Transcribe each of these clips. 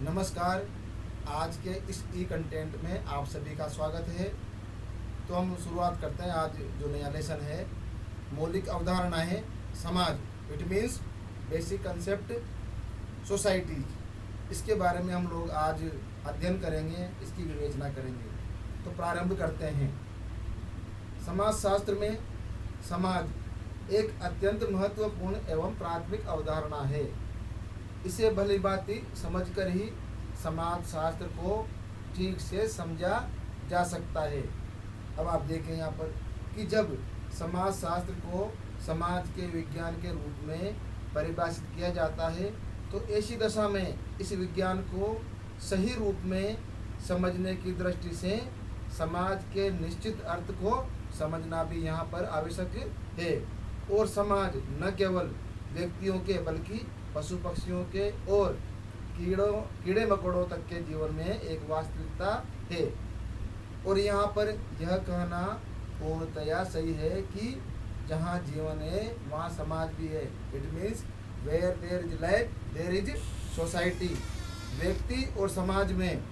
नमस्कार। आज के इस ई कंटेंट में आप सभी का स्वागत है। तो हम शुरुआत करते हैं। आज जो नया लेसन है, मौलिक अवधारणाएं समाज, it means basic concept society. इसके बारे में हम लोग आज अध्ययन करेंगे, इसकी विवेचना करेंगे। तो प्रारंभ करते हैं। समाज शास्त्र में समाज एक अत्यंत महत्वपूर्ण एवं प्राथमिक अवधारणा है। इसे भली भांति समझकर ही समाज शास्त्र को ठीक से समझा जा सकता है। अब आप देखें यहाँ पर कि जब समाज शास्त्र को समाज के विज्ञान के रूप में परिभाषित किया जाता है, तो ऐसी दशा में इस विज्ञान को सही रूप में समझने की दृष्टि से समाज के निश्चित अर्थ को समझना भी यहाँ पर आवश्यक है। और समाज न केवल व्यक्तियों के बल्कि पशु पक्षियों के और कीड़े मकोड़ों तक के जीवन में एक वास्तविकता है। और यहाँ पर यह कहना पूर्णतया सही है कि जहाँ जीवन है वहाँ समाज भी है। It means where there is life there is society. व्यक्ति और समाज में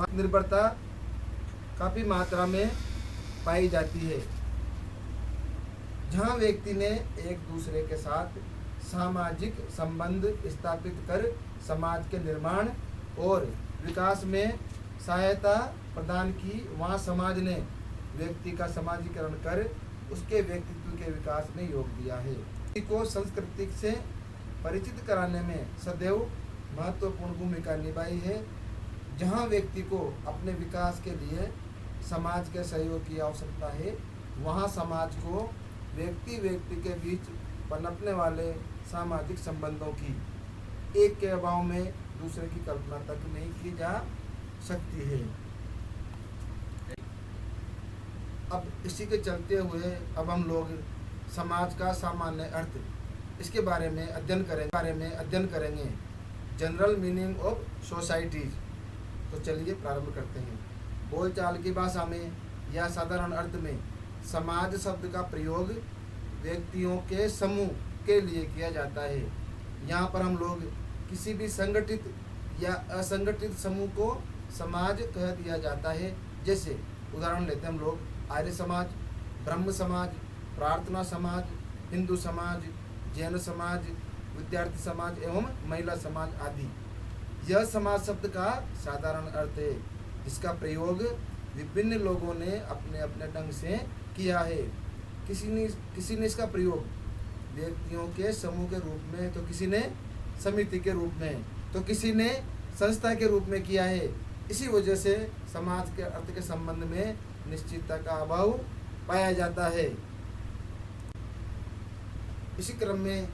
निर्भरता काफ़ी मात्रा में पाई जाती है। जहाँ व्यक्ति ने एक दूसरे के साथ सामाजिक संबंध स्थापित कर समाज के निर्माण और विकास में सहायता प्रदान की, वहाँ समाज ने व्यक्ति का समाजीकरण कर उसके व्यक्तित्व के विकास में योग दिया है। व्यक्ति को संस्कृति से परिचित कराने में सदैव महत्वपूर्ण भूमिका निभाई है। जहाँ व्यक्ति को अपने विकास के लिए समाज के सहयोग की आवश्यकता है, वहाँ समाज को व्यक्ति के बीच पनपने वाले सामाजिक संबंधों की एक के अभाव में दूसरे की कल्पना तक नहीं की जा सकती है। अब इसी के चलते हुए अब हम लोग समाज का सामान्य अर्थ इसके बारे में अध्ययन करेंगे। General meaning of societies. तो चलिए प्रारंभ करते हैं। बोलचाल की भाषा में या साधारण अर्थ में समाज शब्द का प्रयोग व्यक्तियों के समूह के लिए किया जाता है। यहाँ पर हम लोग किसी भी संगठित या असंगठित समूह को समाज कह दिया जाता है। जैसे उदाहरण लेते हैं हम लोग आर्य समाज, ब्रह्म समाज, प्रार्थना समाज, हिंदू समाज, जैन समाज, विद्यार्थी समाज एवं महिला समाज आदि। यह समाज शब्द का साधारण अर्थ है, जिसका प्रयोग विभिन्न लोगों ने अपने अपने ढंग से किया है। किसी ने इसका प्रयोग व्यक्तियों के समूह के रूप में, तो किसी ने समिति के रूप में, तो किसी ने संस्था के रूप में किया है। इसी वजह से समाज के अर्थ के संबंध में निश्चितता का अभाव पाया जाता है। इसी क्रम में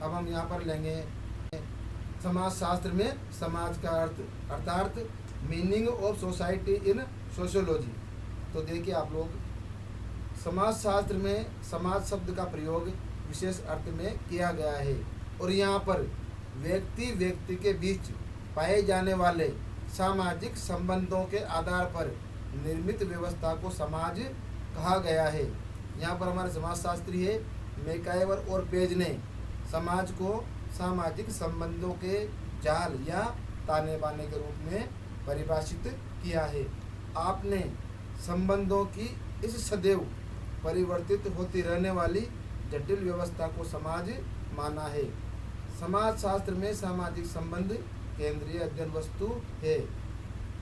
अब हम यहाँ पर लेंगे समाज शास्त्र में समाज का अर्थ अर्थात meaning of society in sociology. तो देखिए आप लोग, समाज शास्त्र में समाज शब्द का प्रयोग विशेष अर्थ में किया गया है और यहाँ पर व्यक्ति के बीच पाए जाने वाले सामाजिक संबंधों के आधार पर निर्मित व्यवस्था को समाज कहा गया है। यहाँ पर हमारे समाजशास्त्री है मैकाइवर और पेज ने समाज को सामाजिक संबंधों के जाल या ताने बाने के रूप में परिभाषित किया है। आपने संबंधों की इस सदैव परिवर्तित होती रहने वाली जटिल व्यवस्था को समाज माना है। समाज शास्त्र में सामाजिक संबंध केंद्रीय अध्ययन वस्तु है।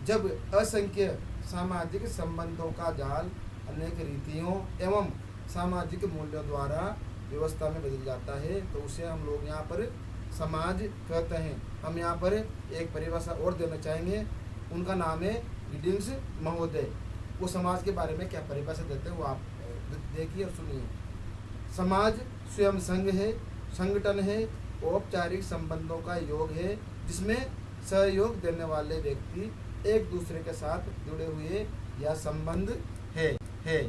जब असंख्य सामाजिक संबंधों का जाल अनेक रीतियों एवं सामाजिक मूल्यों द्वारा व्यवस्था में बदल जाता है, तो उसे हम लोग यहाँ पर समाज कहते हैं। हम यहाँ पर एक परिभाषा और देना चाहेंगे, उनका नाम है गिडिंग्स महोदय। वो समाज के बारे में क्या परिभाषा देते हैं वो आप देखिए और सुनिए। समाज स्वयं संघ है, संगठन है, औपचारिक संबंधों का योग है जिसमें सहयोग देने वाले व्यक्ति एक दूसरे के साथ जुड़े हुए या संबंध है।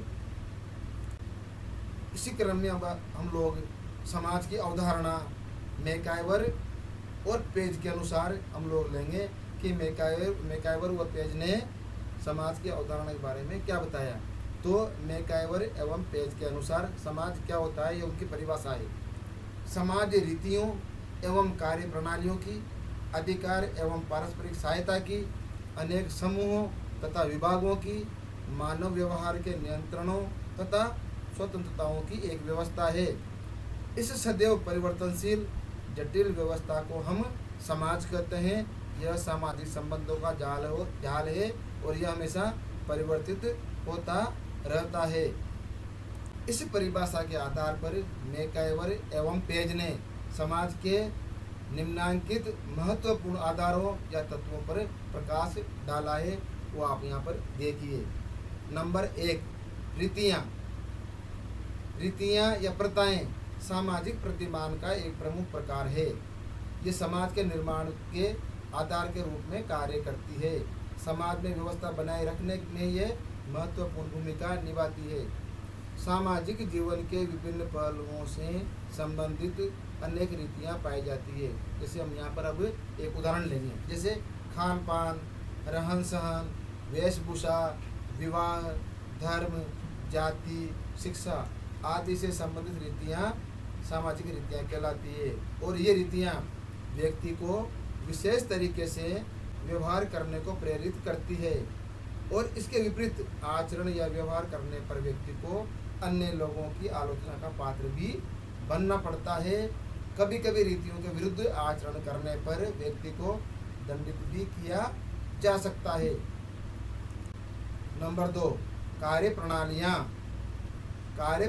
इसी क्रम में हम लोग समाज की अवधारणा मैकाइवर और पेज के अनुसार हम लोग लेंगे कि मैकाइवर और पेज ने समाज की अवधारणा के बारे में क्या बताया। तो मैकाइवर एवं पेज के अनुसार समाज क्या होता है, ये उनकी परिभाषा है। समाज रीतियों एवं कार्य प्रणालियों की, अधिकार एवं पारस्परिक सहायता की, अनेक समूहों तथा विभागों की, मानव व्यवहार के नियंत्रणों तथा स्वतंत्रताओं की एक व्यवस्था है। इस सदैव परिवर्तनशील जटिल व्यवस्था को हम समाज कहते हैं। यह सामाजिक संबंधों का जाल है और यह हमेशा परिवर्तित होता रहता है। इस परिभाषा के आधार पर मैकाइवर एवं पेज ने समाज के निम्नांकित महत्वपूर्ण आधारों या तत्वों पर प्रकाश डाला है, वो आप यहाँ पर देखिए। नंबर 1, रीतियाँ या प्रथाएं सामाजिक प्रतिमान का एक प्रमुख प्रकार है। ये समाज के निर्माण के आधार के रूप में कार्य करती है। समाज में व्यवस्था बनाए रखने में ये महत्वपूर्ण भूमिका निभाती है। सामाजिक जीवन के विभिन्न पहलुओं से संबंधित अनेक रीतियाँ पाई जाती है। जैसे हम यहाँ पर अब एक उदाहरण लेंगे, जैसे खान पान, रहन सहन, वेशभूषा, विवाह, धर्म, जाति, शिक्षा आदि से संबंधित रीतियाँ सामाजिक रीतियाँ कहलाती है। और ये रीतियाँ व्यक्ति को विशेष तरीके से व्यवहार करने को प्रेरित करती है और इसके विपरीत आचरण या व्यवहार करने पर व्यक्ति को अन्य लोगों की आलोचना का पात्र भी बनना पड़ता है। कभी कभी रीतियों के विरुद्ध आचरण करने पर व्यक्ति को दंडित भी किया जा सकता है। नंबर 2, कार्य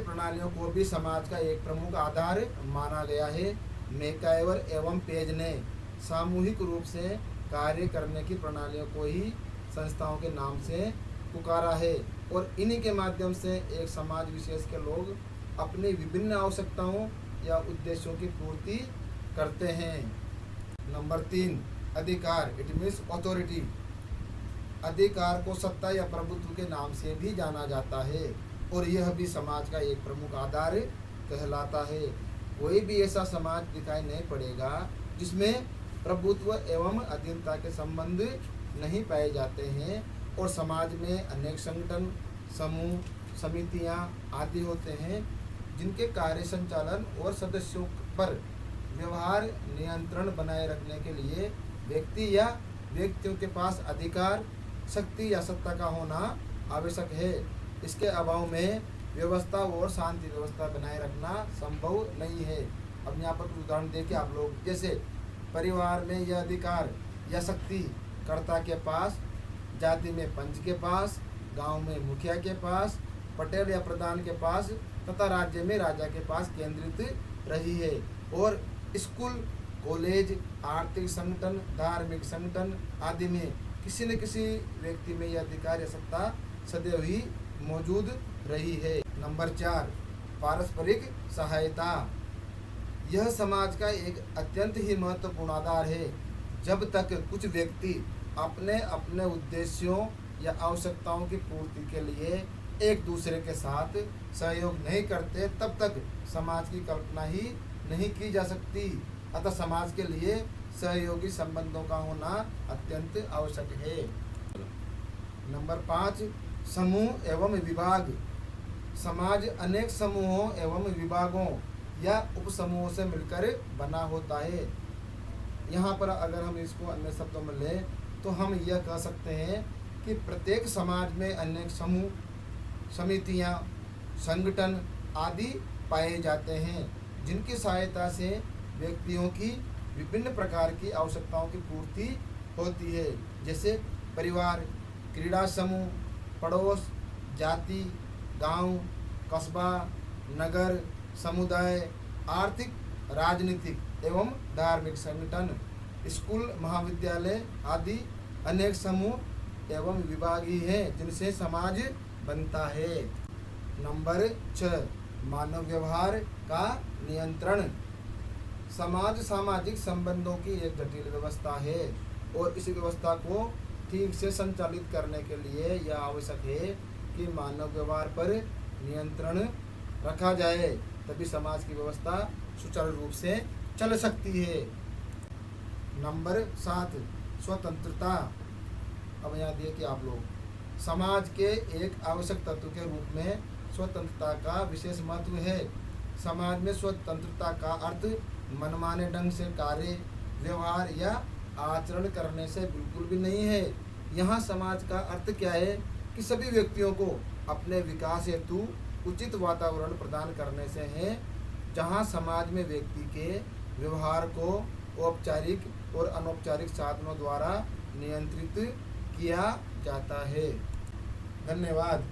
प्रणालियों को भी समाज का एक प्रमुख आधार माना गया है। मैकाइवर एवं पेज ने सामूहिक रूप से कार्य करने की प्रणालियों को ही संस्थाओं के नाम से पुकारा है और इन्हीं के माध्यम से एक समाज विशेष के लोग अपनी विभिन्न आवश्यकताओं या उद्देश्यों की पूर्ति करते हैं। नंबर 3, अधिकार, इट मीन्स अथॉरिटी। अधिकार को सत्ता या प्रभुत्व के नाम से भी जाना जाता है और यह भी समाज का एक प्रमुख आधार कहलाता है। कोई भी ऐसा समाज दिखाई नहीं पड़ेगा जिसमें प्रभुत्व एवं अधीनता के संबंध नहीं पाए जाते हैं और समाज में अनेक संगठन, समूह, समितियां आदि होते हैं जिनके कार्य संचालन और सदस्यों पर व्यवहार नियंत्रण बनाए रखने के लिए व्यक्ति या व्यक्तियों के पास अधिकार, शक्ति या सत्ता का होना आवश्यक है। इसके अभाव में व्यवस्था और शांति व्यवस्था बनाए रखना संभव नहीं है। अब यहाँ पर कुछ उदाहरण देखिए आप लोग, जैसे परिवार में यह अधिकार या शक्ति कर्ता के पास, जाति में पंच के पास, गांव में मुखिया के पास, पटेल या प्रधान के पास तथा राज्य में राजा के पास केंद्रित रही है। और स्कूल, कॉलेज, आर्थिक संगठन, धार्मिक संगठन आदि में किसी न किसी व्यक्ति में यह अधिकार या सत्ता सदैव ही मौजूद रही है। नंबर 4, पारस्परिक सहायता। यह समाज का एक अत्यंत ही महत्वपूर्ण आधार है। जब तक कुछ व्यक्ति अपने अपने उद्देश्यों या आवश्यकताओं की पूर्ति के लिए एक दूसरे के साथ सहयोग नहीं करते, तब तक समाज की कल्पना ही नहीं की जा सकती। अतः समाज के लिए सहयोगी संबंधों का होना अत्यंत आवश्यक है। नंबर 5, समूह एवं विभाग। समाज अनेक समूहों एवं विभागों या उपसमूहों से मिलकर बना होता है। यहाँ पर अगर हम इसको अन्य शब्दों में लें तो हम यह कह सकते हैं कि प्रत्येक समाज में अनेक समूह, समितियाँ, संगठन आदि पाए जाते हैं जिनकी सहायता से व्यक्तियों की विभिन्न प्रकार की आवश्यकताओं की पूर्ति होती है। जैसे परिवार, क्रीड़ा समूह, पड़ोस, जाति, गांव, कस्बा, नगर, समुदाय, आर्थिक, राजनीतिक एवं धार्मिक संगठन, स्कूल, महाविद्यालय आदि अनेक समूह एवं विभाग ही हैं जिनसे समाज बनता है। नंबर 6, मानव व्यवहार का नियंत्रण। समाज सामाजिक संबंधों की एक जटिल व्यवस्था है और इस व्यवस्था को ठीक से संचालित करने के लिए यह आवश्यक है कि मानव व्यवहार पर नियंत्रण रखा जाए, तभी समाज की व्यवस्था सुचारू रूप से चल सकती है। नंबर 7, स्वतंत्रता। अब यहाँ देखिए आप लोग, समाज के एक आवश्यक तत्व के रूप में स्वतंत्रता का विशेष महत्व है। समाज में स्वतंत्रता का अर्थ मनमाने ढंग से कार्य व्यवहार या आचरण करने से बिल्कुल भी नहीं है। यहाँ समाज का अर्थ क्या है कि सभी व्यक्तियों को अपने विकास हेतु उचित वातावरण प्रदान करने से है, जहाँ समाज में व्यक्ति के व्यवहार को औपचारिक और अनौपचारिक साधनों द्वारा नियंत्रित किया जाता है। धन्यवाद।